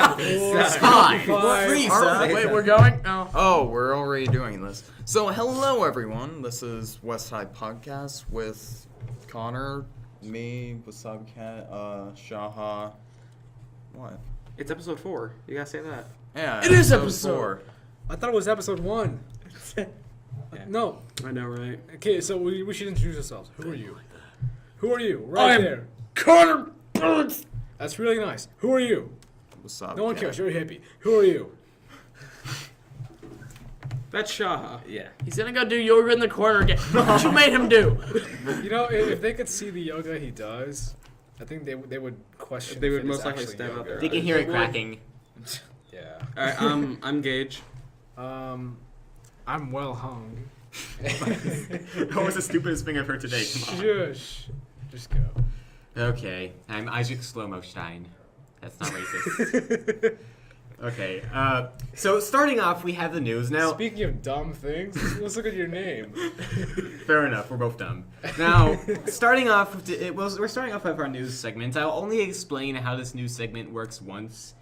Wait, we're going? Oh, we're already doing this. So, hello everyone. This is Westside Podcast with Connor, me, Wasabi Cat, Shaha. What? It's episode 4. You gotta say that. Yeah, It is episode 4. I thought it was episode 1. Yeah. No. I know, right? Okay, so we should introduce ourselves. Who are you? Who are you? Right there. Connor. That's really nice. Who are you? Wasabi No one Cat. cares. You're a hippie. Who are you? That's Shaha. Yeah. He's gonna go do yoga in the corner again. What you made him do? You know, if they could see the yoga he does, I think they would question. They if would it most is likely actually step up yoga. their They can hear it cracking. Yeah. Alright, I'm Gage. I'm well hung. That was the stupidest thing I've heard today. Come on. Shush. Just go. Okay, I'm Isaac Slow-Mo-Stein. That's not racist. Okay, so starting off, we have the news. Now, Speaking of dumb things, let's look at your name. fair enough, we're both dumb. Now, starting off, we're starting off with our news segment. I'll only explain how this news segment works once.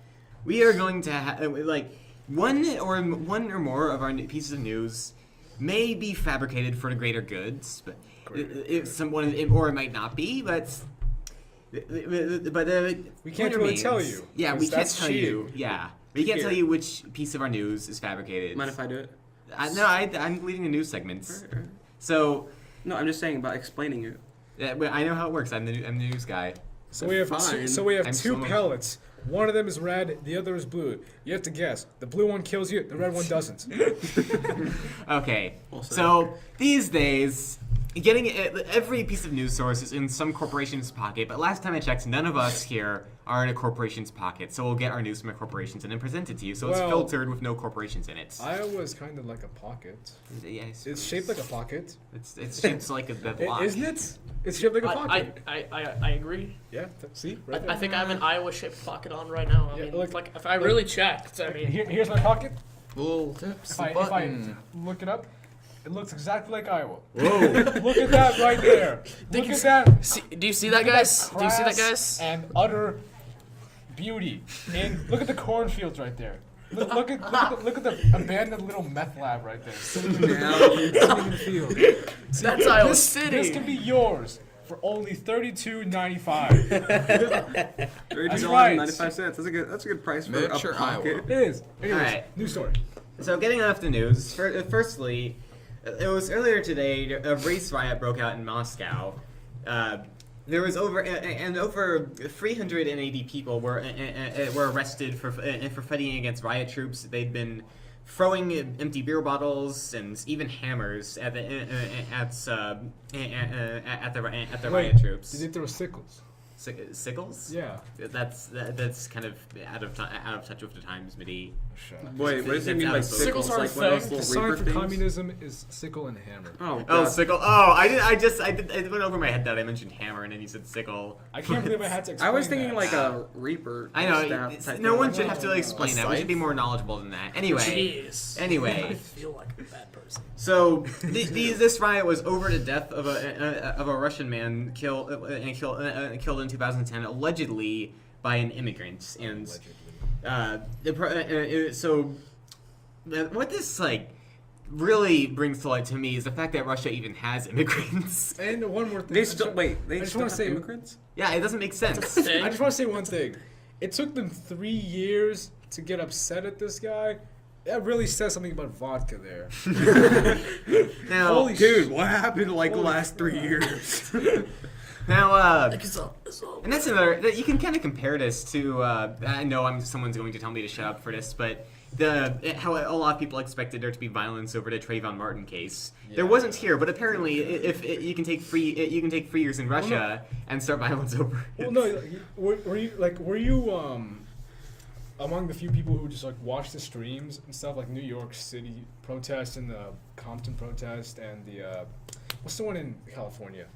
We are going to have, one or more of our pieces of news may be fabricated for the greater goods, but or it might not be, but We point can't really remains. tell you. Yeah, we 'cause can't that's tell cheating. you. Yeah, we can't tell you which piece of our news is fabricated. Mind if I do it? I'm leading the news segments. So No, I'm just saying about explaining it. I know how it works. I'm the news guy. So we have Fine. two slow-mo. pellets. One of them is red, the other is blue. You have to guess. The blue one kills you, the red one doesn't. Okay, Also- so these days, getting every piece of news source is in some corporation's pocket, but last time I checked, none of us here are in a corporation's pocket, so we'll get our news from our corporations and then present it to you, so it's Well, filtered with no corporations in it. Iowa is kind of like a pocket. Yes, It's shaped like a pocket. it's shaped like a block. Isn't it? It's shaped like a pocket. I agree. Yeah, see? Right there. I think I have an Iowa-shaped pocket on right now. I Yeah, mean, look- like if I really checked, I mean, Here's my pocket. Little tips, If I button. look it up, it looks exactly like Iowa. Whoa. Look at that right there. Look at that. do you see that, guys? Do you see that, Crass guys? And utter beauty. And look at the cornfields right there. Look at the abandoned little meth lab right there. Sitting in the field. That's Iowa This City. can be yours for only $32.95. $32.95. That's a good price for a Miniature pocket. Iowa. It is. Anyways, Alright. new story. So getting off the news, firstly, it was earlier today, a race riot broke out in Moscow. There was over 380 people were arrested for fighting against riot troops. They'd been throwing empty beer bottles and even hammers at the riot troops. Did they throw sickles? Sickles? Yeah. That's kind of out of touch with the times, Midi. Shut up. Wait, what does he mean by Sickles sickles? are a Like one of those thing. The little sign reaper for things? communism is sickle and hammer. Oh, Oh, God. sickle. Oh, it went over my head that I mentioned hammer and then you said sickle. I can't believe I had to explain I was thinking that. like a reaper. I know. staff it's- type no thing. one should have to explain A that. We should be scythe? more knowledgeable than that. Anyway, Jeez. I anyway. feel like a bad person. So this riot was over the death of a Russian man killed in 2010, allegedly by an immigrant. And so what this really brings to light to me is the fact that Russia even has immigrants. And one more thing. They I still just- wait. I They just still wanna have say- immigrants. Yeah, it doesn't make sense. Thing. I just want to say one thing. It took them 3 years to get upset at this guy. That really says something about vodka there. Now, Holy Dude, what happened like the Holy last 3 crap. years? now, It's all and that's another. You can kind of compare this to. I know someone's going to tell me to shut up for this, but how a lot of people expected there to be violence over the Trayvon Martin case. There wasn't here, but apparently, if you can take 3 years in Russia and start violence over. Well, no, were you among the few people who just watched the streams and stuff, like New York City protest and the Compton protest and the what's the one in California,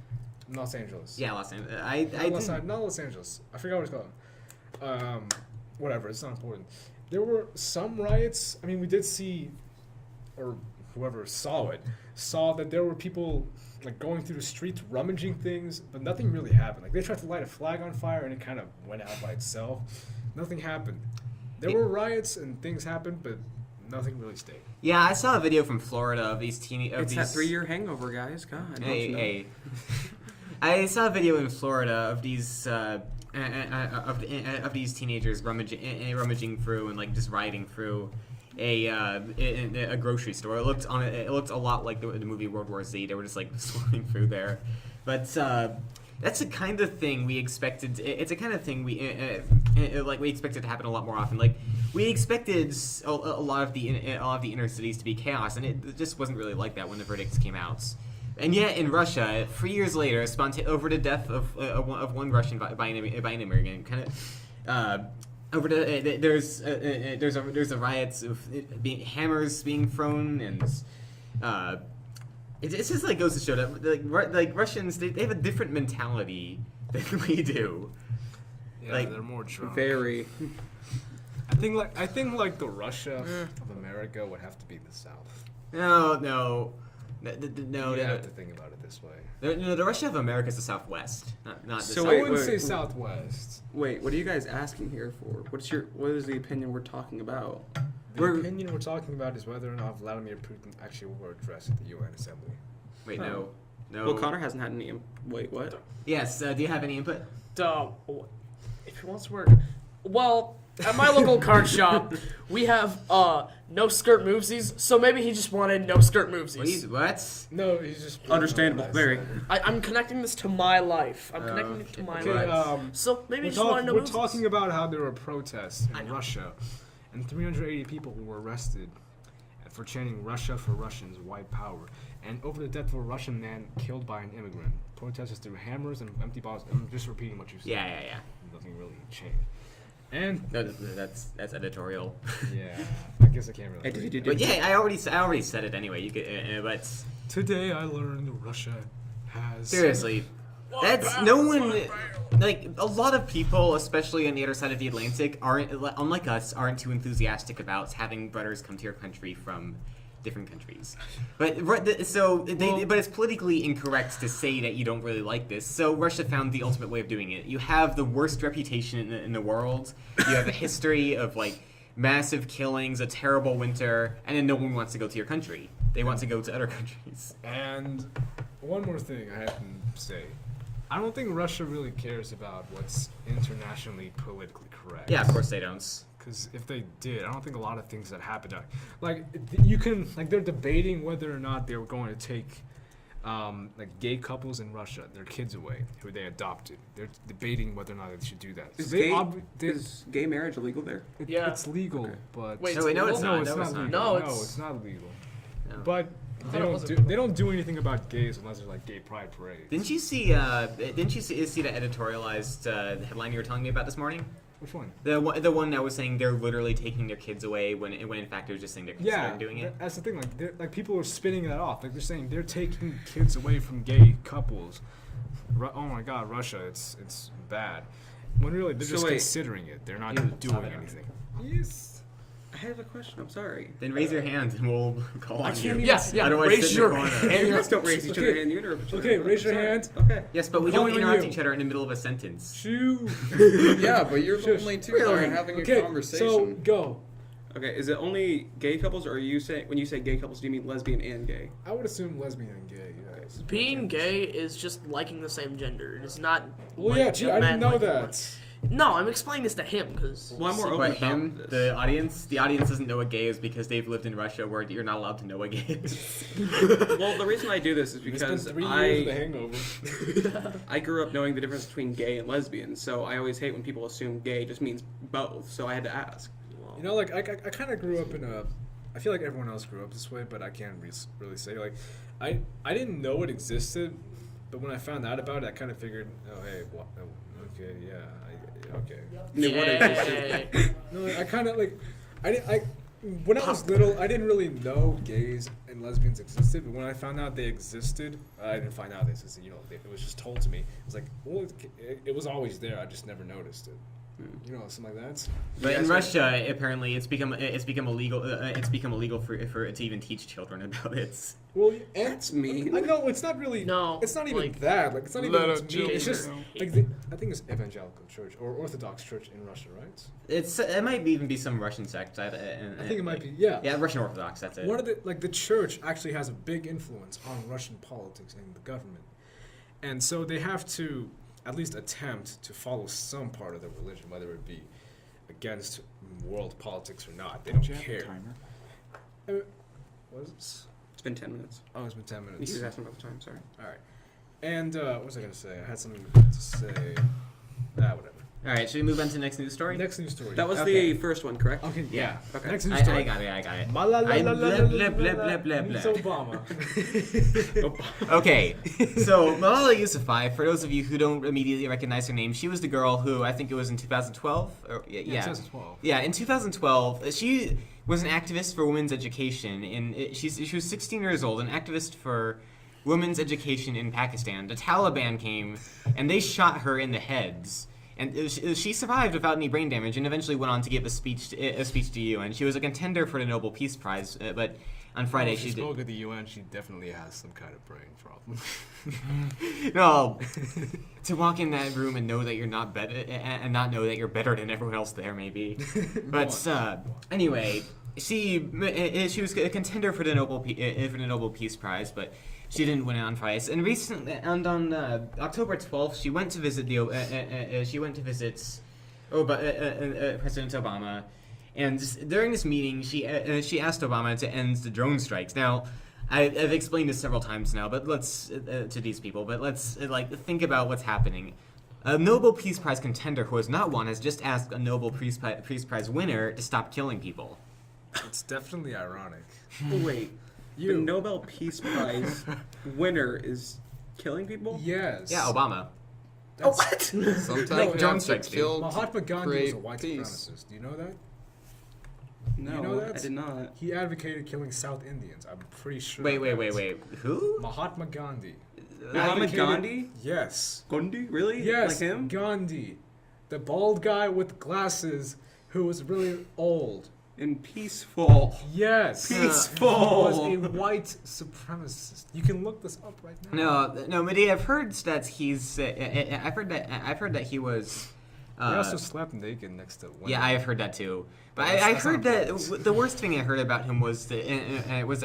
Los Angeles? Yeah, Los Angeles. Not Los Angeles. I forgot what it's called. Whatever. It's not important. There were some riots. I mean, we did see, or whoever saw that there were people going through the streets rummaging things, but nothing really happened. They tried to light a flag on fire and it kind of went out by itself. Nothing happened. There were riots and things happened, but nothing really stayed. Yeah, I saw a video from Florida of these It's that 3-year hangover, guys. God. Hey. I saw a video in Florida of these teenagers rummaging through and like just riding through a grocery store. It looked a lot like the movie World War Z. They were just like swarming through there, but that's the kind of thing we expected. It's a kind of thing we expected to happen a lot more often. Like we expected a lot of the inner cities to be chaos, and it just wasn't really like that when the verdicts came out. And yet, in Russia, 3 years later, over the death of one Russian by an immigrant, there's a riots of hammers being thrown, and it's just like goes to show that like Russians they have a different mentality than we do. Yeah, Like, they're more drunk. Very. I think like the Russia of America would have to be the South. No. You have to think about it this way. The Russia of America is the Southwest, not the So South. I wait, wouldn't say wait. Southwest. Wait, what are you guys asking here for? What is the opinion we're talking about? The opinion we're talking about is whether or not Vladimir Putin actually will address at the UN Assembly. Wait, Oh. no. Well, Connor hasn't had any. Wait, what? Yes. Do you have any input? If he wants to work, well, at my local card shop, we have no skirt movesies. So maybe he just wanted no skirt movesies. What? No, he's just Understandable. Very. I'm connecting this to my life. I'm connecting it to my Okay, life. So maybe he just wanted no we're movies. talking about how there were protests I in know. Russia, and 380 people were arrested for chanting "Russia for Russians, white power," and over the death of a Russian man killed by an immigrant. Protesters threw hammers and empty bottles. I'm just repeating what you said. Yeah. Nothing really changed. And No, that's editorial. yeah, I guess I can't really. But yeah, I already said it anyway. You could, but Today I learned Russia has. seriously, that's no one. Like a lot of people, especially on the other side of the Atlantic, unlike us, aren't too enthusiastic about having brothers come to your country from different countries. But but it's politically incorrect to say that you don't really like this. So Russia found the ultimate way of doing it. You have the worst reputation in the world. You have a history of like massive killings, a terrible winter, and then no one wants to go to your country. They want to go to other countries. And one more thing I have to say. I don't think Russia really cares about what's internationally politically correct. Yeah, of course they don't. Because if they did, I don't think a lot of things that happened. Like you can, like they're debating whether or not they were going to take, like gay couples in Russia, their kids away, who they adopted. They're debating whether or not they should do that. Is, So they gay, is gay marriage illegal there? Yeah. It's legal, Okay. but Wait, No, wait, no, it's no, not. it's No, not it's not. legal. No, No, it's- it's not legal. No. But thought it was a- they don't do anything about gays unless there's like gay pride parades. Didn't you see the editorialized headline you were telling me about this morning? Which one? The one that was saying they're literally taking their kids away when in fact they're just saying they're considering doing it. That's the thing. Like people are spinning that off. Like they're saying they're taking kids away from gay couples. Oh my God, Russia, it's bad. When really they're So just wait. considering it. They're not You doing saw that. anything. Yes. I have a question. I'm sorry. Then raise your hand and we'll call on you. Yes, yeah. Otherwise, Raise sit in your the corner. hand. Let's don't raise each other Okay. hand. You interrupt each other. Okay, raise your Sorry. hand. Okay. Yes, but we Calling don't on interrupt you. each other in the middle of a sentence. Shoo. Yeah, but you're Shush. only two Really? are having a Okay, conversation. so go. Okay. Is it only gay couples, or are you say when you say gay couples, do you mean lesbian and gay? I would assume lesbian and gay. Yes. Being gay is just liking the same gender. It is not. Well, like yeah, gee, a I man didn't know liking that. one. No, I'm explaining this to him because. Well, I'm more open But about him, this. the audience doesn't know what gay is because they've lived in Russia where you're not allowed to know what gay is. Well, the reason I do this is It's been because 3 years of The I Hangover. I grew up knowing the difference between gay and lesbian, so I always hate when people assume gay just means both. So I had to ask. You know, like I kind of grew up in a. I feel like everyone else grew up this way, but I can't really say like, I didn't know it existed, but when I found out about it, I kind of figured, oh hey, okay, yeah, okay. Knew what it Yeah. is. No, I kind of like, when I was little, I didn't really know gays and lesbians existed, but when I found out they existed, I didn't find out they existed. You know, it was just told to me. It was like, well, it was always there. I just never noticed it. You know, something like that. But in Russia, apparently, it's become illegal. It's become illegal for to even teach children about it. Well, That's mean. I know it's not really. No, it's not even like, that. Like it's not even. let It's, our mean. It's just children like I think it's evangelical church or Orthodox church in Russia, right? It might even be some Russian sect. I think it might be. Yeah. Yeah, Russian Orthodox. That's it. One of the church actually has a big influence on Russian politics and the government, and so they have to at least attempt to follow some part of the religion, whether it be against world politics or not. They don't care. What is this? It's been 10 minutes. Oh, it's been 10 You minutes. just asking about the time. Sorry. All right. And what was I gonna say? I had something to say. Whatever. All right, should we move on to the next news story? Next news story. That was Okay. the first one, correct? Okay. Yeah. Okay. Next news story. I got it. It's Obama. Obama. Okay, so Malala Yousafzai, for those of you who don't immediately recognize her name, she was the girl who, I think it was in 2012? Yeah. 2012. Yeah, in 2012, she was an activist for women's education, and she was 16 years old, an activist for women's education in Pakistan. The Taliban came, and they shot her in the heads. And she survived without any brain damage, and eventually went on to give a speech to UN. She was a contender for the Nobel Peace Prize, but on Friday she she spoke at the UN. She definitely has some kind of brain problem. no, to walk in that room and know that you're not better, and not know that you're better than everyone else there, maybe. But anyway, she was a contender for the Nobel Peace Prize, but she didn't win it on Friday. And recently, and on October 12th, she went to visit President Obama, and during this meeting, she asked Obama to end the drone strikes. Now, I've explained this several times now, but let's to these people. But let's think about what's happening. A Nobel Peace Prize contender who has not won has just asked a Nobel Peace Prize winner to stop killing people. It's definitely ironic. Wait. The Nobel Peace Prize winner is killing people? Yes. Yeah, Obama. What? Sometimes Like we drone have to strikes, dude. kill Mahatma to Gandhi was create a white peace. supremacist. Do you know that? No, You know that? I did not. He advocated killing South Indians. I'm pretty sure. Wait. of that. Who? Mahatma Gandhi. Muhammad Advocated- Gandhi? Yes. Gandhi? Really? Yes. Like him? Gandhi, the bald guy with glasses who was really old. In Peaceful. Yes. Peaceful. He was a white supremacist. You can look this up right now. No, Medea. I've heard that he's. I've heard that he was. He also slept naked next to women. Yeah, I've heard that too. But That's- I that's heard not a that point. the worst thing I heard about him was that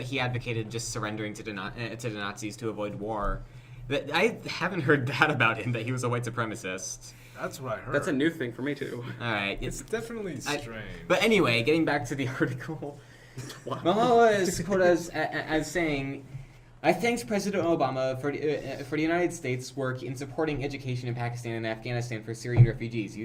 he advocated just surrendering to the Nazis to avoid war. That I haven't heard that about him. That he was a white supremacist. That's what I heard. That's a new thing for me, too. All right, It's definitely strange. But anyway, getting back to the article, Malala is quoted as saying, "I thanked President Obama for the United States' work in supporting education in Pakistan and Afghanistan for Syrian refugees."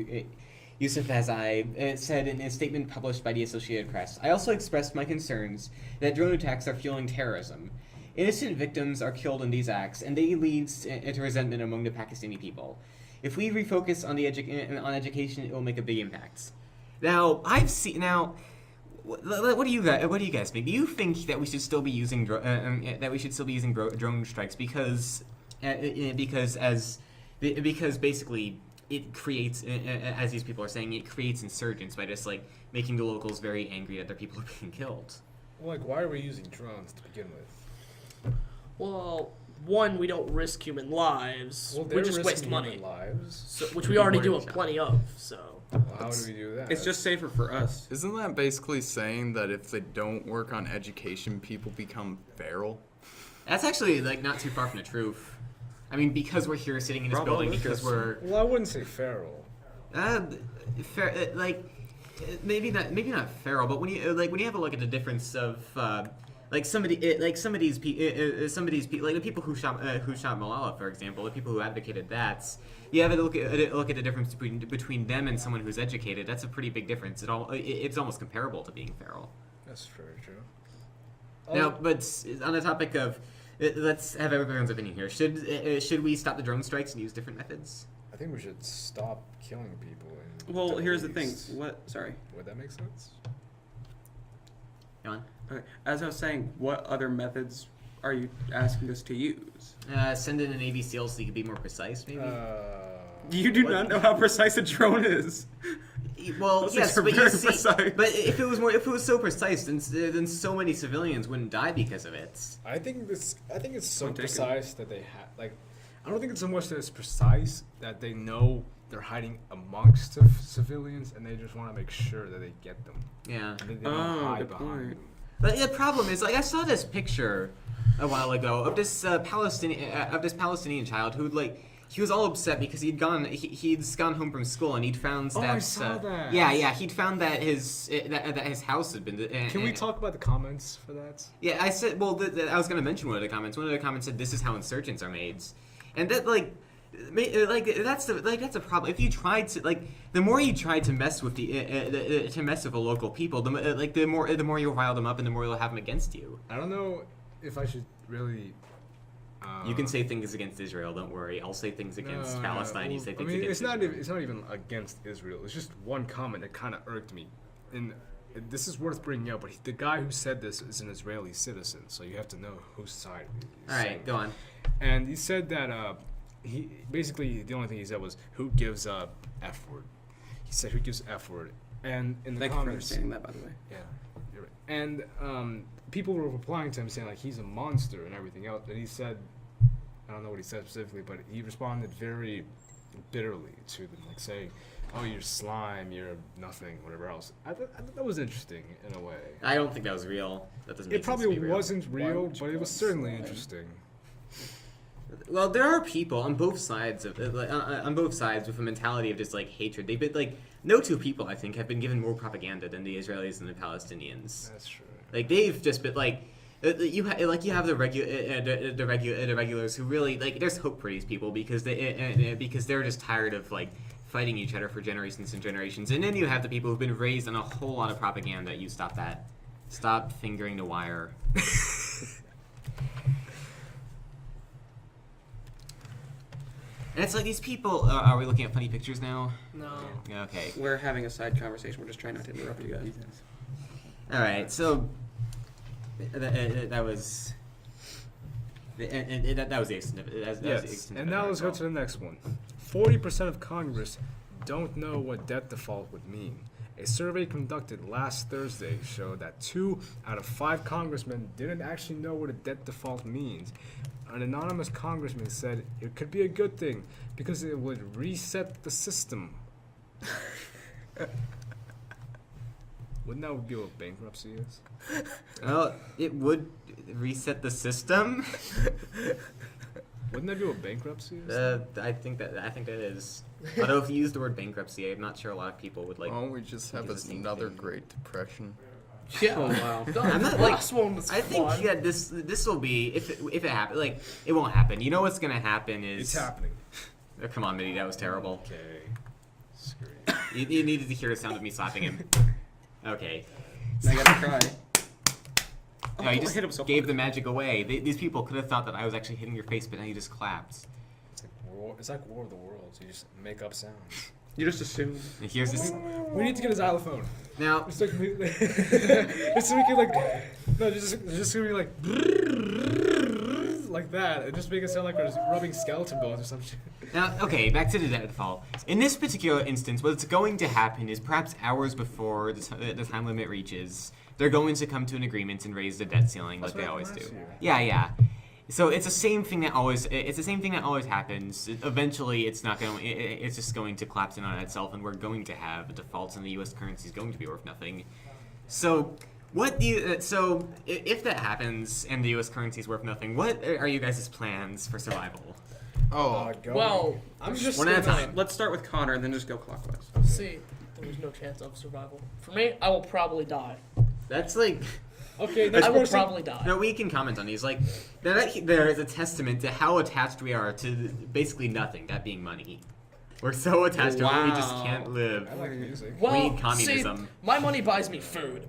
Yousafzai said in a statement published by the Associated Press. "I also expressed my concerns that drone attacks are fueling terrorism. Innocent victims are killed in these acts, and they lead to resentment among the Pakistani people. If we refocus on on education, it will make a big impact." Now, what do you guys think? Do you think that we should still be using drone strikes because basically it creates, as these people are saying, it creates insurgents by just like making the locals very angry that their people are being killed? Like, why are we using drones to begin with? Well, one, we don't risk human lives. Well, We they're just waste risking money, human lives. so, which we already do plenty of. So Well, how do we do that? It's just safer for us. Isn't that basically saying that if they don't work on education, people become feral? That's actually like not too far from the truth. I mean, because we're here sitting in this Bravo, building, Lucas. because we're Well, I wouldn't say feral. maybe not feral, but when you have a look at the difference of some of these people, like the people who shot Malala, for example, the people who advocated that, you have to look at the difference between them and someone who's educated. That's a pretty big difference. It's almost comparable to being feral. That's very true. Now, but on the topic of, let's have everyone's opinion here. Should we stop the drone strikes and use different methods? I think we should stop killing people. In Well, here's the thing. Middle East. What? Sorry. Would that make sense? Go on. Okay. As I was saying, what other methods are you asking us to use? Send in a Navy SEAL so you can be more precise, maybe. You do not know how precise a drone is. Well, Those yes, things are but you very see, precise. but if it was so precise, then so many civilians wouldn't die because of it. I think it's so Point taken. precise that they have like. I don't think it's so much that it's precise that they know they're hiding amongst the civilians and they just want to make sure that they get them. Yeah. I think they don't Oh, hide good behind. point. But the problem is, like, I saw this picture a while ago of this Palestinian child who, like, he was all upset because he'd gone home from school and he'd found that. I saw that. Yeah, he'd found that his house had been. Can we talk about the comments for that? Yeah, I said. Well, I was going to mention one of the comments. One of the comments said, "This is how insurgents are made," and that that's a problem. If you tried to the more you try to mess with the local people, the more you'll rile them up and the more you'll have them against you. I don't know if I should really. You can say things against Israel. Don't worry. I'll say things against Palestine. You say things against Israel. It's not even against Israel. It's just one comment that kind of irked me, and this is worth bringing up. But the guy who said this is an Israeli citizen, so you have to know whose side. All right, go on. And he said that he basically the only thing he said was who gives F word. He said who gives F word, and in the Thank you for comments. understanding that, by the way. Yeah, you're right. And people were replying to him saying like he's a monster and everything else. And he said, I don't know what he said specifically, but he responded very bitterly to them, like saying, "Oh, you're slime, you're nothing, whatever else." I thought that was interesting in a way. I don't think that was real. That doesn't. It Make sense probably to be real. wasn't Why real, would you but it call was it certainly slime? interesting. Well, there are people on both sides of with a mentality of just like hatred. They've been like no two people I think have been given more propaganda than the Israelis and the Palestinians. That's true. Like they've just been like you have the regulars who really like there's hope for these people because they're just tired of like fighting each other for generations and generations. And then you have the people who've been raised on a whole lot of propaganda. You stop that. Stop fingering the wire. And it's like these people. Are we looking at funny pictures now? No. Okay. We're having a side conversation. We're just trying not to interrupt you guys. All right. So that was. That was the extent of it. That was the Yes, extent and of it now let's go as to the next one. 40% of Congress don't know what debt default would mean. A survey conducted last Thursday showed that 2 out of 5 congressmen didn't actually know what a debt default means. An anonymous congressman said it could be a good thing because it would reset the system. Wouldn't that be what bankruptcy is? Well, it would reset the system. Wouldn't that be what bankruptcy is? I think that is. Although if you use the word bankruptcy, I'm not sure a lot of people would like. Why don't we just have it's the same another thing. Great Depression? Yeah. Oh, wow. I'm not The like. last one was I think fun. that this will be if it happens. Like it won't happen. You know what's gonna happen is. It's happening. Oh, come on, Mitty, that was terrible. Okay. Screw You needed to hear the sound of me slapping him. Okay. I gotta cry. No, you I just hit him so gave hard. the magic away. These people could have thought that I was actually hitting your face, but now you just clapped. It's like War of the Worlds. You just make up sounds. You just assume. And here's this. We need to get a xylophone. Now, Just like, just so we can like, no, just so we like that. And just make it sound like we're just rubbing skeleton bones or some shit. Now, okay, back to the deadfall. In this particular instance, what's going to happen is perhaps hours before the time limit reaches, they're going to come to an agreement and raise the debt ceiling like they always do. Yeah. So it's the same thing that always happens. Eventually, it's just going to collapse in on itself, and we're going to have defaults, and the U.S. currency is going to be worth nothing. So. So if that happens and the U.S. currency is worth nothing, what are you guys' plans for survival? Oh, Well, I'm just one at a gonna- time. Let's start with Connor and then just go clockwise. see, there's no chance of survival. For me, I will probably die. That's like Okay, I next will person. probably die. no. We can comment on these. Like there is a testament to how attached we are to basically nothing. That being money. We're so attached to it, we just Wow. can't live. I like music. Well, We need communism. see, my money buys me food.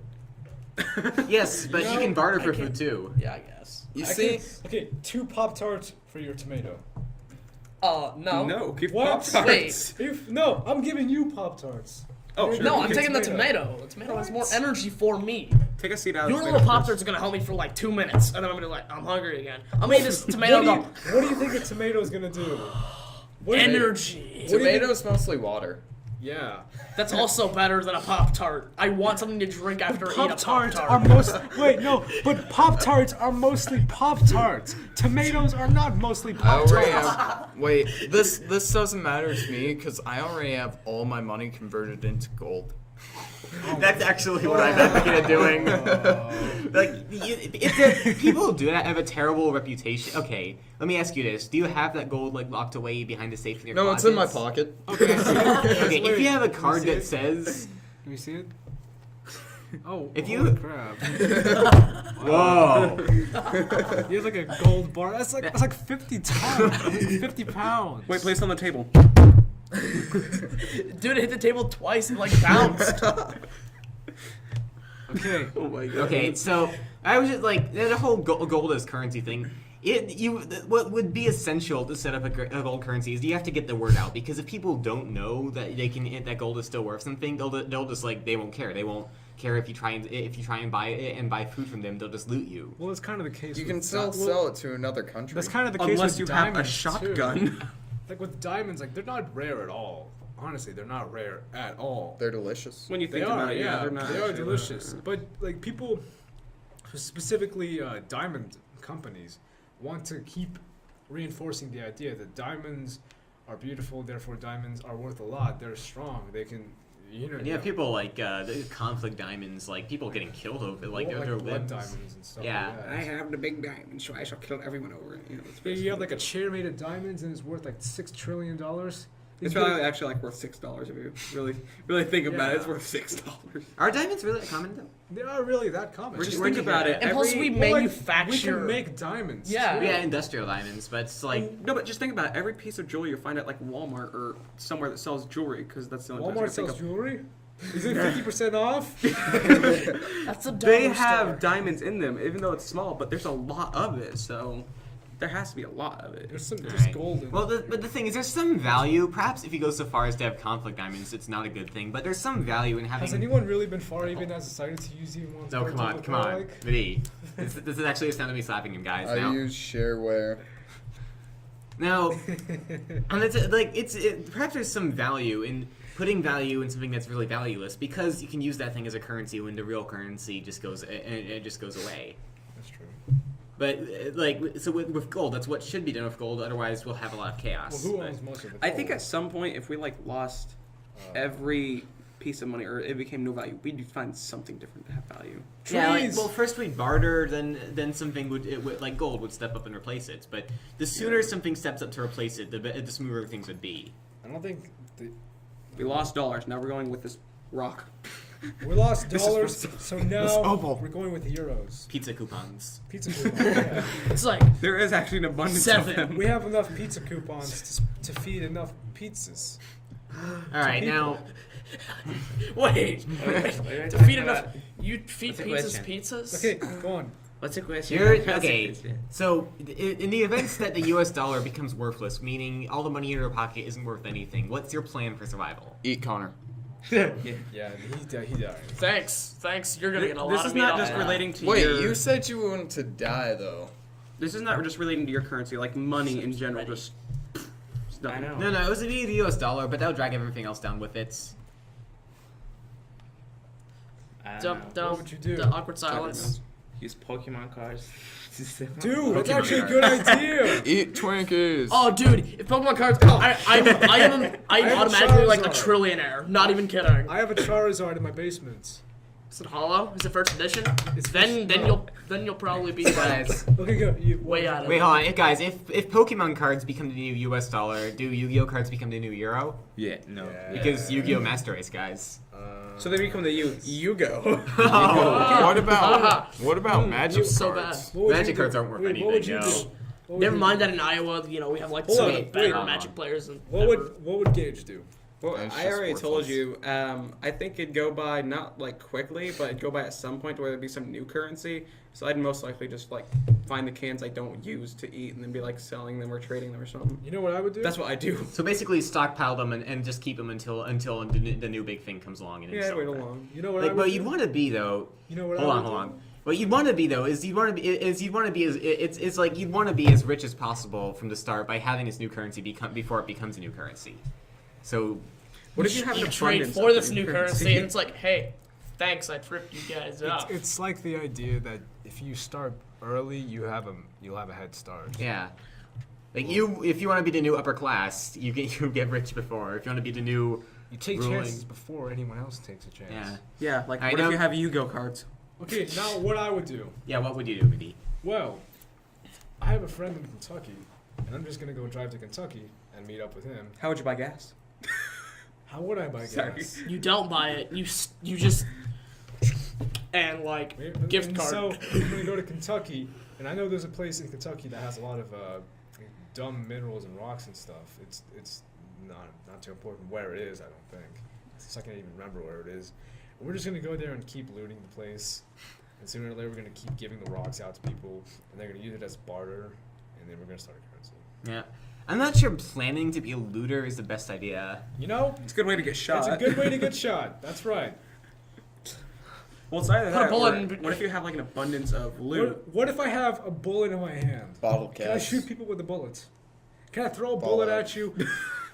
Yes, but you No, can barter I for can- food too. Yeah, I guess. you I see, Okay, 2 Pop-Tarts for your tomato. No. No, keep What? Pop-Tarts. No, I'm giving you Pop-Tarts. Oh, sure. No, You I'm get taking the tomato. tomato. The tomato has more energy for me. Take a seat out. Your little Pop Tarts are gonna help me for like 2 minutes, and then I'm gonna be like, I'm hungry again. I'm gonna eat this tomato. What and go, do you think a tomato is gonna do? What do you- Energy. What do you think- Tomatoes mostly water. Yeah. That's also better than a Pop Tart. I want something to drink after eating a Pop Pop-Tarts Tart. are most wait no, but Pop-Tarts are mostly Pop-Tarts. Tomatoes are not mostly I already Pop-Tarts. have. Wait, this doesn't matter to me because I already have all my money converted into gold. That's actually what I'm advocating doing. People do that have a terrible reputation. Okay, let me ask you this: do you have that gold like locked away behind a safe in your No, it's in my closets? pocket. Okay, if you have a card see that it? says, Can you see it? Oh, If holy you- crap. "Whoa, You have like a gold bar. That's like 50 tons. 50 pounds. Wait, place it on the table. Dude, it hit the table twice and like bounced. Okay. Oh my god. Okay, so I was just like the whole gold as currency thing. What would be essential to set up a gold currency is you have to get the word out, because if people don't know that that gold is still worth something, they'll just like they won't care. They won't care if you try and buy it and buy food from them. They'll just loot you. Well, it's kind of the case. You with can still well, sell it to another country. That's kind of the case Unless with you have a diamonds, shotgun. Too. Like with diamonds, like they're not rare at all. Honestly, they're not rare at all. They're delicious. When you They think are, about it, yeah, they're not. they are actually delicious. rare. But like people, specifically diamond companies, want to keep reinforcing the idea that diamonds are beautiful. Therefore, diamonds are worth a lot. They're strong. They can, you know. And you have people like the conflict diamonds, like people getting killed over like like their blood limbs. diamonds and stuff. Yeah. Like I that. have the big diamond, so I shall kill everyone over it. You know, Yeah, you have like a chair made of diamonds and it's worth like $6 trillion. it's probably actually like worth $6 if you really think about it. It's Yeah. worth $6. Are diamonds really common though? They are really that common. Just Where'd think you about get it. And plus every- we Well, like, manufacture. we can make diamonds. Yeah. too. Yeah, industrial diamonds, but it's like No, but just think about it. Every piece of jewelry you find at like Walmart or somewhere that sells jewelry, because that's the only place I Walmart can think sells of. jewelry. Is it 50% off? That's a They dollar have store. diamonds in them, even though it's small, but there's a lot of it, so there has to be a lot of it. There's Alright. just gold in Well, it. but the thing is, there's some value. Perhaps if you go so far as to have conflict diamonds, it's not a good thing. But there's some value in having. Has anyone really been far even as decided to use even one? No, come on, come on, V. This is actually the sound of me slapping him, guys. I Now, use shareware. now, and perhaps there's some value in putting value in something that's really valueless, because you can use that thing as a currency when the real currency just goes away. That's true. But so with gold, that's what should be done with gold. Otherwise, we'll have a lot of Well, chaos. who But- owns most of the gold? I think at some point, if we like lost every piece of money or it became no value, we'd find something different to have value. Yeah, like, Trees! well, first we'd barter, then something would like gold would step up and replace it. But the sooner something steps up to replace it, the smoother things would be. I don't think We lost dollars. Now we're going with this rock. we lost This is dollars, for- so This now opal. we're going with euros. Pizza coupons. Pizza coupons. Yeah. It's like There is actually an abundance of 7. them. We have enough pizza coupons to feed enough pizzas. All right, now wait. To feed enough. You feed That's a pizzas question. pizzas? Okay, go on. What's the question? you're What's the okay. question? So in the events that the U.S. dollar becomes worthless, meaning all the money in your pocket isn't worth anything, what's your plan for survival? Eat Connor. Yeah, he died. Thanks. You're gonna get a lot This of is meat not off just that. relating to Wait, your. you said you wanted to die though. This is not just relating to your currency, like money in general. Just. I know. No, it was the U.S. dollar, but that'll drag everything else down with it. I don't Dump, know. What dump. would you do? The awkward silence. Use Pokemon cards. Dude, that's Pokemon actually a card. good idea. Eat Twinkies. Oh, dude! If Pokemon cards, I'm have automatically like a Charizard. trillionaire. Not even kidding. I have a Charizard in my basement. Is it hollow? Is it first edition? It's Then first- you'll probably be Guys, Okay, go. way out of wait, it. hold on, guys. If Pokemon cards become the new U.S. dollar, do Yu-Gi-Oh cards become the new euro? Yeah, no. Yeah. Because Yu-Gi-Oh Master Race, guys. So they become the Yugo. What about magic so cards? What would Magic you do? cards aren't worth Wait, What would you anything, do? no. What would Never you mind do? that in Iowa, we have like Hold so on, many wait, better hold Magic on. players than What would Gage do? Well, It's I just already told worthless. you. I think it'd go by not like quickly, but it'd go by at some point where there'd be some new currency. So I'd most likely just like find the cans I don't use to eat and then be like selling them or trading them or something. You know what I would do? That's what I do. So basically, stockpile them and just keep them until the new big thing comes along and Yeah, sell wait them. along. You know what I Like, would but do? you'd want to be though. You know what Hold I on, would hold do? on. What you'd want to be though is you'd want to be as it's like you'd want to be as rich as possible from the start by having this new currency before it becomes a new currency. So What if you have an trade abundance for of this the new currency and it's like, hey, thanks, I tripped you guys up. It's like the idea that if you start early, you'll have a head start. yeah, like if you want to be the new upper class, you get rich before. If you want to be the new You take ruling- chances before anyone else takes a chance. Yeah, Yeah, like I what know- if you have Yu-Gi-Oh cards? Okay, now what I would do? yeah. What would you do, Biddy? Well, I have a friend in Kentucky, and I'm just gonna go drive to Kentucky and meet up with him. How would you buy gas? How would I buy Sorry. gas? You don't buy it. You just and like gift And card. So I'm gonna go to Kentucky, and I know there's a place in Kentucky that has a lot of dumb minerals and rocks and stuff. It's not too important where it is. I don't think. Since I can't even remember where it is. And we're just gonna go there and keep looting the place, and sooner or later we're gonna keep giving the rocks out to people, and they're gonna use it as barter, and then we're gonna start a currency. Yeah, I'm not sure planning to be a looter is the best idea. You know, It's a good way to get shot. it's a good way to get shot. That's right. Well, it's either Put a that bullet or in- what if you have like an abundance of loot? What if I have a bullet in my hand? Bottle Can I caps. shoot people with the bullets? Can I throw a Ball bullet out. at you?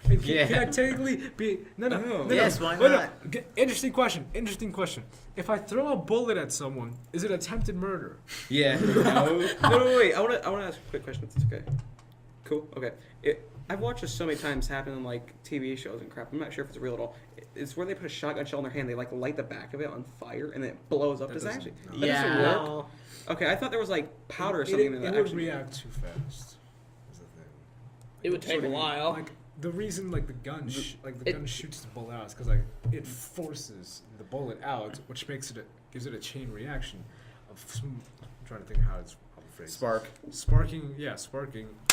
And Yeah. Can I technically be no? Yes, why Wait, not? Interesting question. If I throw a bullet at someone, is it attempted murder? Yeah. No, wait. I want to ask a quick question. If it's okay. Cool. Okay. I've watched this so many times happen in like TV shows and crap. I'm not sure if it's real at all. It's where they put a shotgun shell in their hand. They like light the back of it on fire and then it blows up. That Does that doesn't- actually? no. That doesn't Yeah. work? Okay, I thought there was like powder or It something that would actually. react too fast. Is the thing. It would take a while. Like the reason, like the gun it- shoots the bullet out is because like it forces the bullet out, which makes it gives it a chain reaction of some. I'm trying to think how it's phrased. Spark. Sparking,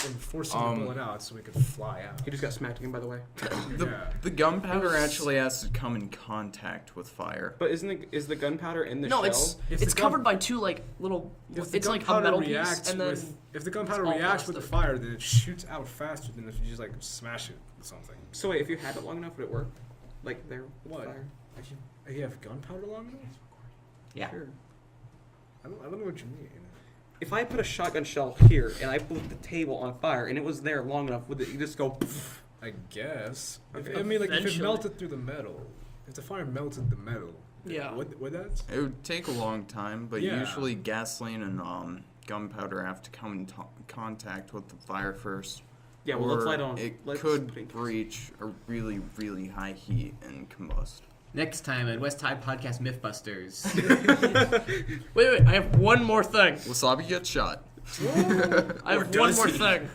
and forcing the bullet out so we could fly out. He just got smacked again, by the way. The gunpowder actually has to come in contact with fire. But is the gunpowder in the No, shell? it's If it's the gun- covered by two like little. If the It's like a gunpowder metal piece, reacts and then with, if the gunpowder it's all reacts with the plastic. fire, then it shoots out faster than if you just like smash it with something. So wait, if you had it long enough, would it work? Like there. with What? Fire? You have gunpowder long enough? Yeah. Sure. I don't know what you mean. If I put a shotgun shell here and I put the table on fire and it was there long enough, would it just go? I guess. Okay. I mean, like if it Eventually. melted through the metal, if the fire melted the metal, Yeah. would that? It would take a long time, but Yeah. usually gasoline and gunpowder have to come in contact with the fire first. Yeah, well, let's or light on. It let's could think. reach a really, really high heat and combust. Next time at West High Podcast Mythbusters. wait, I have one more thing. Wasabi gets shot. I have one more thing.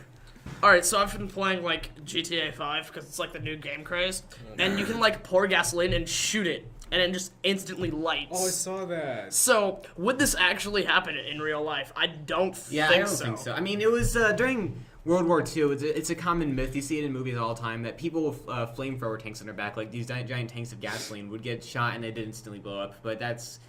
All right, so I've been playing like GTA 5 because it's like the new game craze, and you can like pour gasoline and shoot it, and it just instantly lights. Oh, I saw that. So would this actually happen in real life? I don't Yeah, think I don't so. think so. I mean, it was during World War II. It's a common myth. You see it in movies all the time that people with flamethrower tanks on their back, like these giant tanks of gasoline, would get shot and they'd instantly blow up. But that's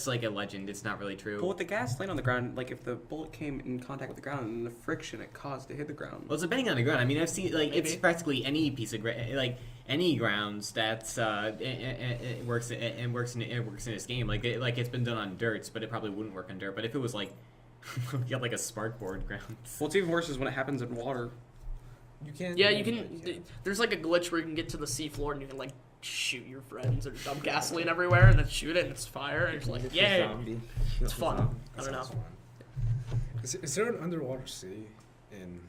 like a legend. It's not really true. But with the gas laying on the ground, like if the bullet came in contact with the ground and the friction it caused to hit the ground. Well, it's depending on the ground. I mean, I've seen like it's Maybe. practically any piece of like any grounds that's it works in this game. Like it's been done on dirts, but it probably wouldn't work on dirt. But if it was like you got like a spark board ground. Well, it's even worse is when it happens in water. You can't. Yeah, you can. There's like a glitch where you can get to the seafloor and you can like shoot your friends or dump gasoline everywhere and then shoot it and it's fire and it's like, yay, it's fun. I don't know. Is there an underwater sea in?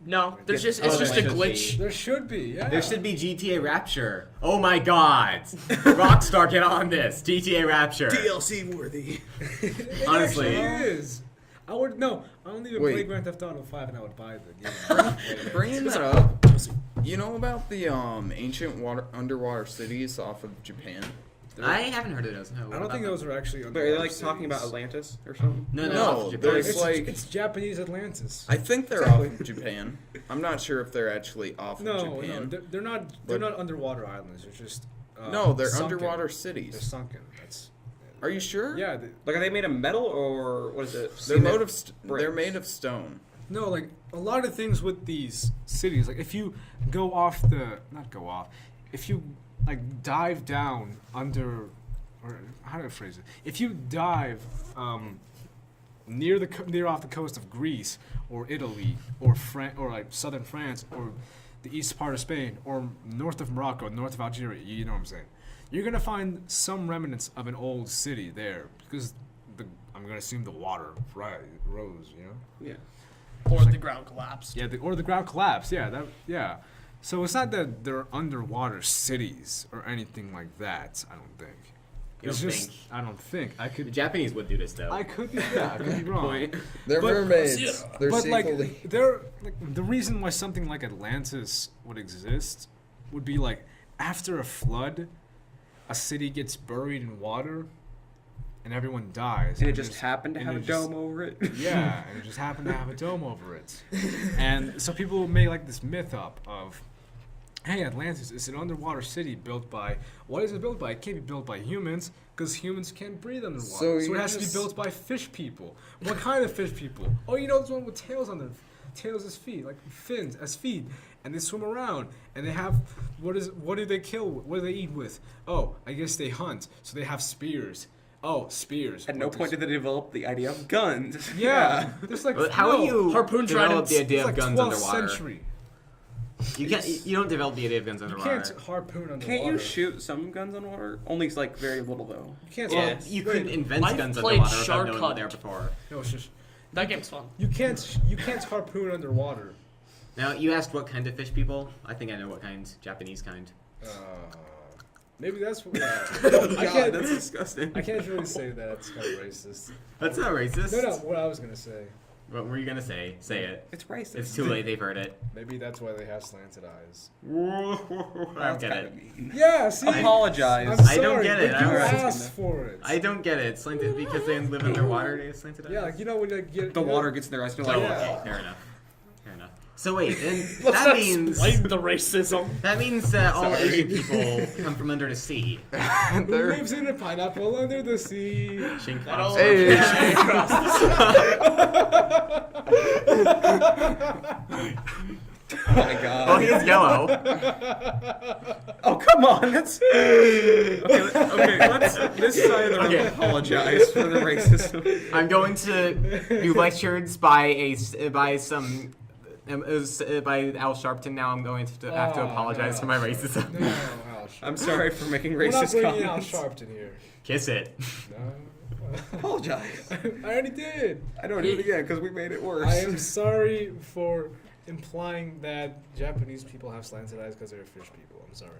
No, there's just Oh, it's just a there should glitch. be. There should be. Yeah. There should be GTA Rapture. Oh my God, Rockstar, get on this GTA Rapture. DLC worthy. It Honestly. actually is. I would no. I don't even Wait. play Grand Theft Auto 5, and I would buy the game. Bringing that up, you know about the ancient underwater cities off of Japan? I haven't heard of those. No, I don't think those are actually. But are they like talking about Atlantis or something? No, No, Japan. there's It's, like it's Japanese Atlantis. I think they're off of Japan. I'm not sure if they're actually off of No, Japan. they're not. They're not underwater islands. They're just. No, they're sunken. underwater They're cities. sunken. That's. Are you sure? Yeah. Like, are they made of metal or what is it? They're made of Bricks. they're made of stone. No, like a lot of things with these cities. Like if you go off not go off, if you like dive down under, or how do I phrase it? If you dive near off the coast of Greece or Italy or or like southern France or the east part of Spain or north of Morocco, north of Algeria, you know what I'm saying? You're gonna find some remnants of an old city there because I'm gonna assume the water rose, you know? Yeah. Or the ground collapsed. Yeah, or the ground collapsed. Yeah. So it's not that they're underwater cities or anything like that. I don't think. You It's don't just think? I don't think I The could. Japanese would do this though. I could be. Yeah, I could be wrong. Point. They're But- mermaids. They're But like, secretly. the reason why something like Atlantis would exist would be like after a flood, a city gets buried in water, and everyone dies. And it just happened to and have a it just- dome over it. Yeah, and it just happened to have a dome over it. And so people make like this myth up of, hey, Atlantis is an underwater city built by, what is it built by? It can't be built by humans because humans can't breathe underwater. So So you it has to be just- built by fish people. What kind of fish people? Oh, you know, this one with tails on their tails as feet, like fins as feet, and they swim around and they have what do they kill? What do they eat with? Oh, I guess they hunt, so they have spears. Oh, spears. At no What point does- did they develop the idea of guns. Yeah, there's like But how no, do you Harpoon develop tridents. the idea It's of like guns 12th underwater? century. You can't. You don't develop the idea of guns You underwater. can't harpoon underwater. Can't you shoot some guns on water? Only like very little though. You can't. Well, Yes. you wait, couldn't invent I've guns played underwater without Shark knowing Hunt. what they were before. No, it's just That game's fun. you can't harpoon underwater. Now you asked what kind of fish people. I think I know what kind. Japanese kind. Maybe that's what. God, I can't. that's disgusting. I can't really say that. It's kind of racist. That's not racist. No, what I was gonna say. What were you gonna say? Say it. It's racist. It's too late. They've heard it. Maybe that's why they have slanted eyes. I don't That's get kinda it. mean. Yeah. See. Apologize. I'm I don't sorry, get it. but you Alright. asked for it. I don't get it. Slanted because they live underwater. They have slanted eyes. Yeah, like you know when you get The you know- water gets in their eyes. And Oh, you're like, Yeah. okay. Fair enough. Fair enough. So wait, then Let's that not means explain the racism. that means that all Asian people come from under the sea. Who They're- lives in a pineapple under the sea? Shink That all- Hey. oh my god. Oh, he's yellow. Oh come on, that's okay. Let's this side of the room Okay. apologize for the racism. I'm going to be lectured by some by Al Sharpton. Now I'm going to have to Oh, apologize no. for my racism. No, Al Sharpton. I'm sorry for making We're not racist bringing Al comments. Sharpton here. Kiss it. No. Apologize. I already did. I don't do it again because we made it worse. I am sorry for implying that Japanese people have slanted eyes because they're fish people. I'm sorry.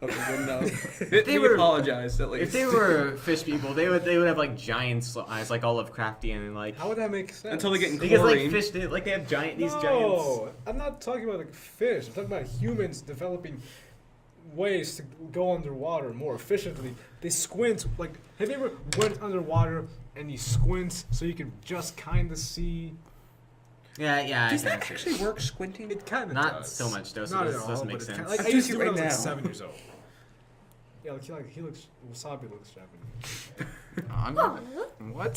Okay, good enough. They They were- apologized at least. If they were fish people, they would have like giant eyes, like all Lovecraftian and like How would that make sense? Until they get in because like chlorine. fish, they have giant these giants. No, I'm not talking about like fish. I'm talking about humans developing ways to go underwater more efficiently. They squint. Like, have you ever went underwater and you squint so you can just kind of see? Yeah. Does I that can actually work squinting? It kind of Not does. so much, though, so Not this at all, doesn't but make it kinda- sense. Like, I I used to do do it when right I was now. 7 years old. Yeah, like he looks. Wasabi looks Japanese. I'm not. What?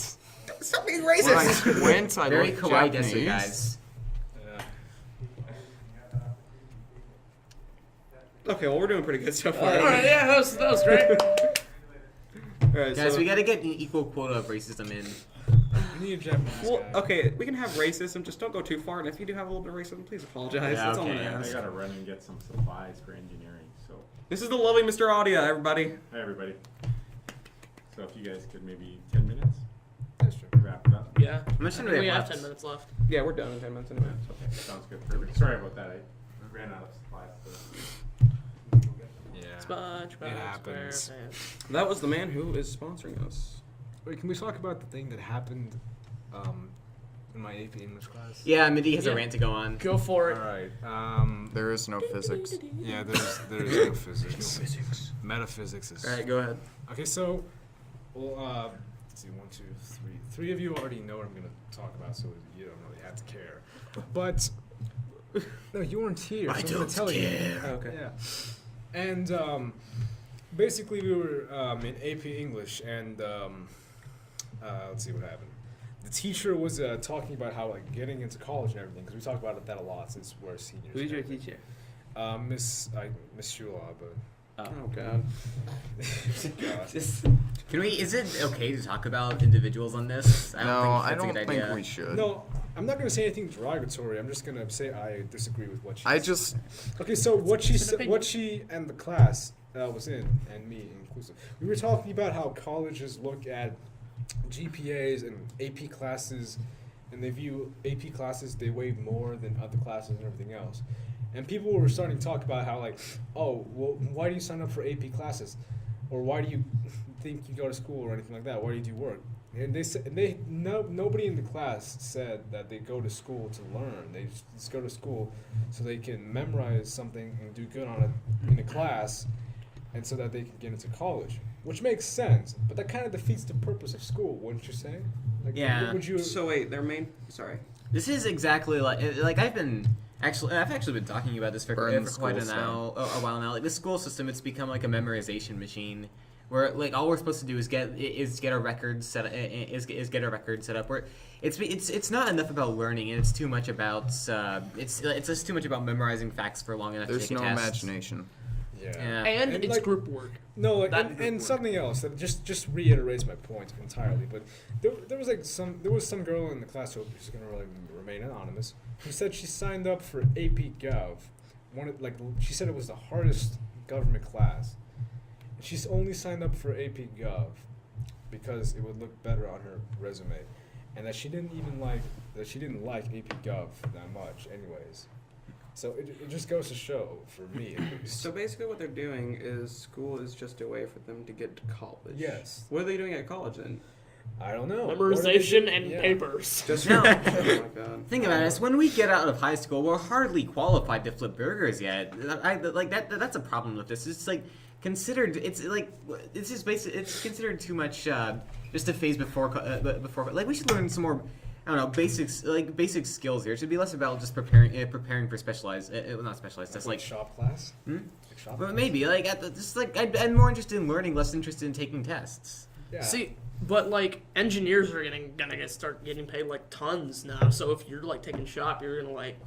Stop being When I racist. squint, I Very look kawaii Japanese. desu, guys. Yeah. Okay, well we're doing pretty good so far. Alright, yeah, that was great. Alright, Guys, so, we gotta get an equal quota of racism in. We need a Japanese well, guy. okay, we can have racism, just don't go too far. And if you do have a little bit of racism, please apologize. Yeah, That's all I'm okay. gonna I ask. gotta run and get some supplies for engineering. So, This is the lovely Mr. Audio, everybody. hey everybody. So if you guys could maybe 10 minutes That's true. wrap it up. Yeah. How much I time think do we they have have 10 left? minutes left. Yeah, we're done in 10 minutes in a minute. Okay, sounds good. Perfect. Sorry about that. I ran out of supplies. So. Yeah. SpongeBob It happens. SquarePants. That was the man who is sponsoring us. Wait, can we talk about the thing that happened in my AP English class? Yeah, Mindy has Yeah. a rant to go on. Go for it. Alright. There is no physics. Yeah, there's no physics. Metaphysics is. Alright, go ahead. Okay, so, well, let's see, 1, 2, 3. 3 of you already know what I'm gonna talk about, so you don't really have to care. But no, you weren't here. So I'm gonna tell you. Okay. Yeah. And basically, we were in AP English, and let's see what happened. The teacher was talking about how like getting into college and everything, because we talk about that a lot since we're seniors. Who's your teacher? Miss Shula, but Oh, God. God. Just Can we? Is it okay to talk about individuals on this? No, I that's a don't good think idea. we should. No, I'm not gonna say anything derogatory. I'm just gonna say I disagree with what she. I said. just Okay, so what she it's an said, opinion. what she and the class was in, and me inclusive. We were talking about how colleges look at GPAs and AP classes, and they view AP classes they weigh more than other classes and everything else. And people were starting to talk about how like, oh, well, why do you sign up for AP classes, or why do you think you go to school or anything like that? Why do you do work? And they said nobody in the class said that they go to school to learn. They just go to school so they can memorize something and do good on it in a class, and so that they can get into college, which makes sense. But that kind of defeats the purpose of school, wouldn't you say? Like, Yeah. Would you? So wait, their main. Sorry. This is exactly like I've actually been talking about this for Burn quite school a while now. Like the school system, it's become like a memorization machine, where like all we're supposed to do is get a record set up. Where it's not enough about learning, and it's too much about it's just too much about memorizing facts for long enough there's to take no a test. imagination. Yeah. And it's like, group work. No, like, That and group work. something else that just reiterates my point entirely. But there was some girl in the class who is going to really remain anonymous who said she signed up for AP Gov. She said it was the hardest government class. She's only signed up for AP Gov because it would look better on her resume, and that she didn't like AP Gov that much, anyways. So it just goes to show, for me at least. So basically, what they're doing is school is just a way for them to get to college. Yes. What are they doing at college then? I don't know. Memorization and Yeah. papers. Just No. oh my god. Think about it. When we get out of high school, we're hardly qualified to flip burgers yet. That's a problem with this. It's like considered. It's just basic. It's considered too much. Just a phase before. Like we should learn some more. I don't know, basic skills here. It should be less about just preparing for specialized, not specialized tests, like shop class. Hmm? Like shop But class? maybe I'm more interested in learning, less interested in taking tests. Yeah. See, but like engineers are start getting paid like tons now. So if you're like taking shop, you're gonna like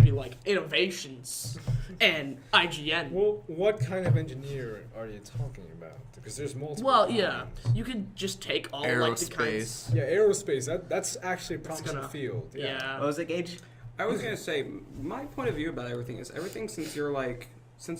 be like innovations and IGN. Well, what kind of engineer are you talking about? Because there's multiple. Well, yeah, kinds. you could just take all like the kinds. Aerospace. Yeah, aerospace. That's actually a It's promising gonna- field. Yeah. What was it, Gage? I was gonna say my point of view about everything is everything since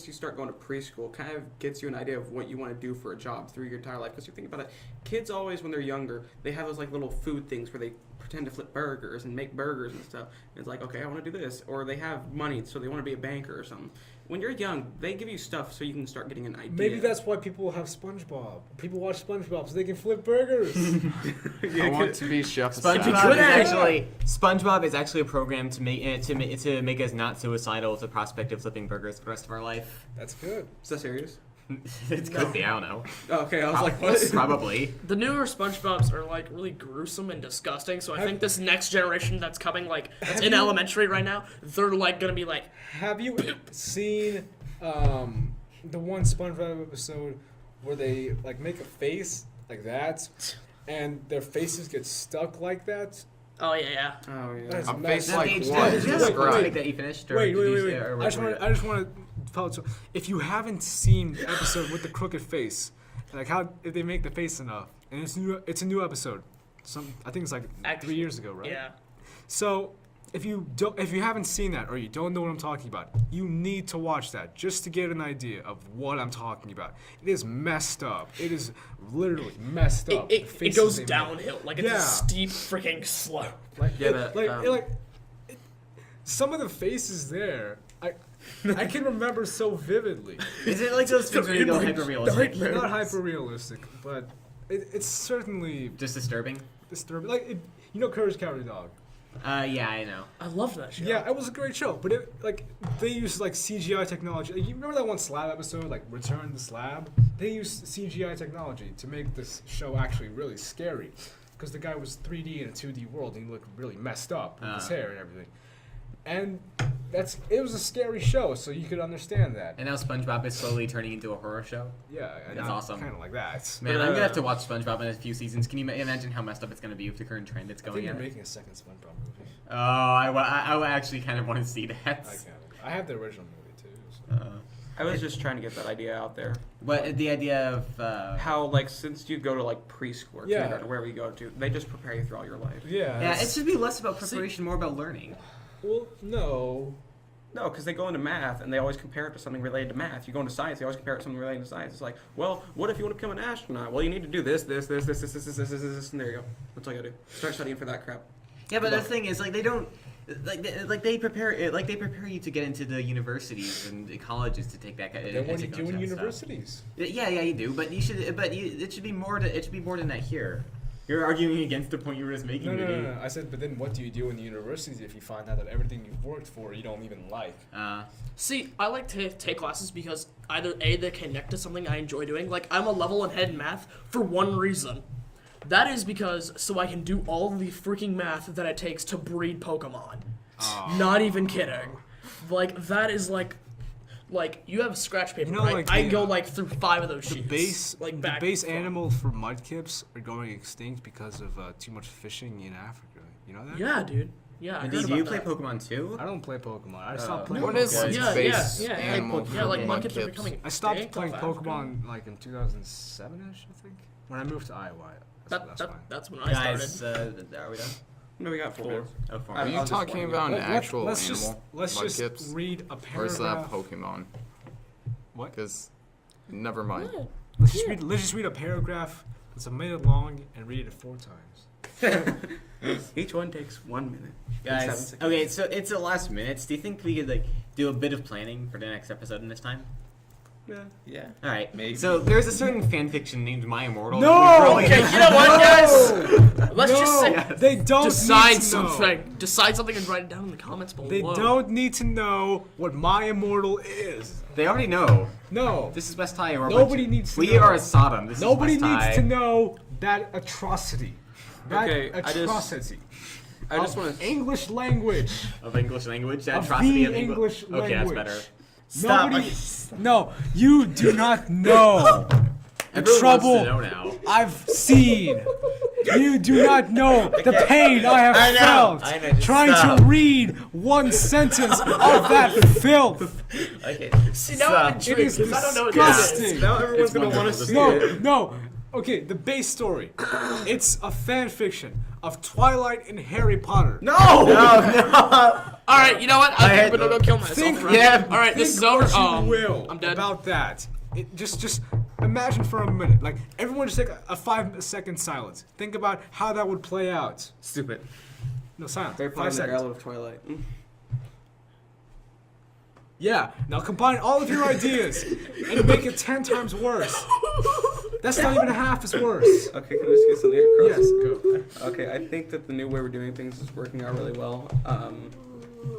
you start going to preschool kind of gets you an idea of what you want to do for a job through your entire life. Because you think about it, kids always when they're younger they have those like little food things where they pretend to flip burgers and make burgers and stuff. And it's like, okay, I want to do this, or they have money so they want to be a banker or something. When you're young, they give you stuff so you can start getting an idea. Maybe that's why people have SpongeBob. People watch SpongeBob so they can flip burgers. I want to be Chef SpongeBob is actually a program to make us not suicidal with the prospect of flipping burgers for the rest of our life. That's good. Is that serious? It could be, I don't know. Oh, okay, I was like, what? Probably. The newer SpongeBobs are like really gruesome and disgusting. So I think this next generation that's coming, like that's in elementary right now, they're like gonna be like, Have you seen the one SpongeBob episode where they like make a face like that, and their faces get stuck like that? oh yeah. Oh yeah. That's A messed face up. like Gage, what? did you have Wait, a wait. topic that you finished? Or Wait. did you- or I just want to follow. If you haven't seen the episode with the crooked face, like if they make the face enough, and it's a new episode. I think it's like Actually, 3 years ago, right? Yeah. So if you haven't seen that or you don't know what I'm talking about, you need to watch that just to get an idea of what I'm talking about. It is messed up. It is literally messed up. The It faces goes they make. downhill. Like it's Yeah. a steep freaking slope. Like, Yeah, some of the faces there, I can remember so vividly. Is it like those things where you go hyper realistic? Not hyper realistic, but it's certainly Just disturbing? disturbing. Like Courage Cowardly Dog. Yeah, I know. I love that show. Yeah, it was a great show, but they used like CGI technology. Like, you remember that one Slab episode, like Return to Slab? They used CGI technology to make this show actually really scary, because the guy was 3D in a 2D world and he looked really messed up with his hair and everything. And it was a scary show, so you could understand that. And now SpongeBob is slowly turning into a horror show. Yeah, That's awesome. Kind of like that. Man, I'm gonna have to watch SpongeBob in a few seasons. Can you imagine how messed up it's gonna be with the current trend it's I think going they're in? making a second SpongeBob movie. Oh, I actually kind of want to see that. I have the original movie too. So. I was just trying to get that idea out there. What the idea of How, like, since you go to, like, preschool or Yeah. kindergarten, wherever you go to, they just prepare you throughout your life. Yeah. Yeah, it should be less about preparation, more about learning. Well, no. No, because they go into math and they always compare it to something related to math. You go into science, they always compare it to something related to science. It's like, well, what if you want to become an astronaut? Well, you need to do this, and there you go. That's all you gotta do. Start studying for that crap. Yeah, but the thing is, like, they don't. They prepare you to get into the universities and the colleges to take that. Then what do you do in universities? Yeah, you do. But it should be more than that here. You're arguing against the point you were just making. No. I said, but then what do you do in the universities if you find out that everything you've worked for you don't even like? See, I like to take classes because either A, they connect to something I enjoy doing. Like, I'm a level ahead in math for one reason. That is because so I can do all the freaking math that it takes to breed Pokemon. Not even kidding. Like, that is like you have scratch paper, You know, right? like I the, go like through 5 of those The sheets. base, like the back base and forth. animals for mudkips are going extinct because of too much fishing in Africa. You know that? Yeah, dude. Yeah, I heard Do about you play that. Pokemon too? I don't play Pokemon. I stopped playing. What is Pokemon. the Yeah, base yeah, animal yeah, like for mudkips are mudkips? becoming I stopped extinct playing off Africa. Pokemon like in 2007ish, I think, when I moved to Iowa. That's why. That's when I Guys, started. are we done? No, we got 4 minutes. Oh, 4 I- Are I you was just talking wondering. about an Let- actual let's animal? Let's just Mudkips? read a Or is that paragraph. Pokemon? What? Because, never mind. Let's just read a paragraph that's a minute long and read it 4 times. Each one takes 1 minute. and 7 Guys, seconds. okay, so it's the last minutes. Do you think we could like do a bit of planning for the next episode in this time? Yeah. All right. Maybe. So there's a certain fan fiction named My Immortal. No! that we probably- Okay, you know what, guys? Let's just say, Yes. They don't decide need to know. something. Decide something and write it down in the comments below. They don't need to know what My Immortal is. They already know. No. This is West High. Or Nobody needs to We know. are Sodom. This Nobody is West needs High. to know that atrocity. That Okay, I just- atrocity. I just of want to. English language. Of English language. That Of atrocity the of English Okay, that's language. better. Stop. Nobody. No, you do not know the Everyone trouble wants to know now. I've seen. You do not know the pain I have felt I know, just trying stop. to read one sentence of that filth. Okay. See, now I'm It intrigued is 'cause I don't know what this is. disgusting. Now everyone's It's going to want to wonderful. see it. No. Okay, the base story. It's a fan fiction of Twilight and Harry Potter. No. All right, you know what? I think I'm gonna go kill myself. Think- right? yeah, All right, this is Think over. what you will I'm dead. about that. It just imagine for a minute, like everyone just take a 5-second silence. Think about how that would play out. Stupid. No silence. They're 5 playing the seconds. Earl of Twilight. Yeah. Now combine all of your ideas and make it 10 times worse. That's not even half as worse. Okay, can I just get something across? Yes. Go. Okay, I think that the new way we're doing things is working out really well.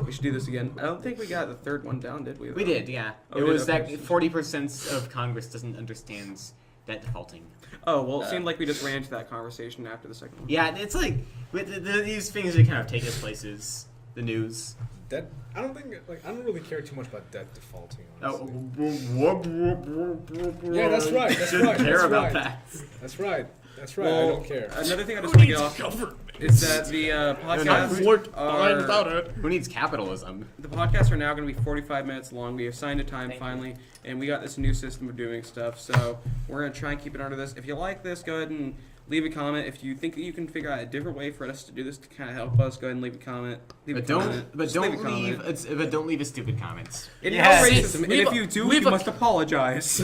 We should do this again. I don't think we got the third one down, did we? We did, yeah. Oh, It we was did? that Okay. 40% of Congress doesn't understand that defaulting. Oh, well, it seemed like we just ran into that conversation after the second one. Yeah, it's like with these things that kind of take us places. The news. That I don't think I don't really care too much about debt defaulting. Oh, Honestly. Yeah, that's right. That's Shouldn't right. care That's about right. that. That's right. That's right. I Well, don't care. Another thing I just Who want to get needs off government? is that the I'm podcasts worked fine without are it. Who needs capitalism? the podcasts are now going to be 45 minutes long. We have signed a time finally, and we got this new system of doing stuff. So we're going to try and keep it under this. If you like this, go ahead and leave a comment. If you think that you can figure out a different way for us to do this to kind of help us, go ahead and leave a comment. Leave But a don't, comment. but Just don't a comment. leave a stupid comment. It is Yes. racism, and Leave if a- you do, leave you a- must apologize.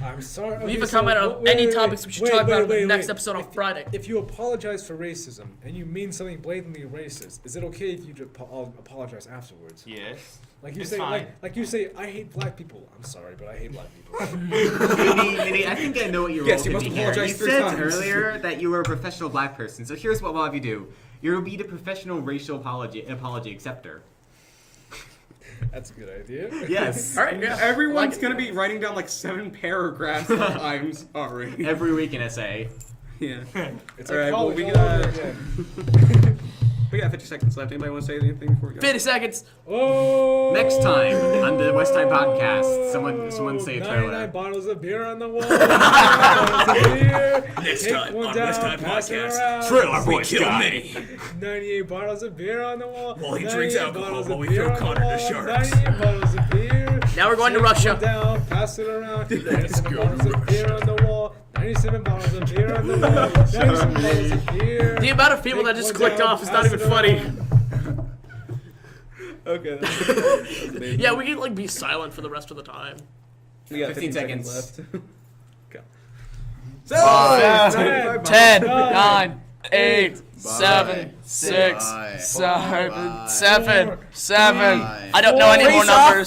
I'm sorry. Leave okay, a comment so on wait, any wait, topics we should wait, talk about in wait, the next wait. episode on Friday. If you apologize for racism and you mean something blatantly racist, is it okay if you apologize afterwards? Yes. Like you It's say, fine. like you say, I hate black people. I'm sorry, but I hate black people. Minnie, I think I know what your Yes, role you could must be here. apologize You 3 said times. earlier that you were a professional black person, so here's what we'll have you do. You'll be the professional racial apology acceptor. That's a good idea. Yes. All right, yeah. Everyone's Like- going to be writing down like 7 paragraphs of I'm sorry. Every week an essay. Yeah. It's All like right, well, college we all got- over again. We got 50 seconds left. Anybody want to say anything before we go? 50 seconds. Oh! Next time on the West Time Podcast, someone say a trailer. 99 bottles of beer on the wall. 99 bottles of beer. Take time one on down, West Time pass it Podcast. around. Trailer We Boys kill Guy. 98 bottles of beer on the wall. While he drinks 98 alcohol bottles while of we beer throw on the Connor to wall, sharks. 98 bottles of beer. Now we're going to Take Russia. one down, pass it around. 97 go bottles to of beer on the wall. 97 bottles of beer on the wall. 97 bottles of beer. The amount of people that Take just one clicked down, off is not pass even it funny. around. Okay. Yeah, we can like be silent for the rest of the time. We got 15 seconds. left. Five, 10, nine, 9, 8, Bye. 7, 6, Bye. 7, Bye. 7, 7. Bye. I don't know any more numbers.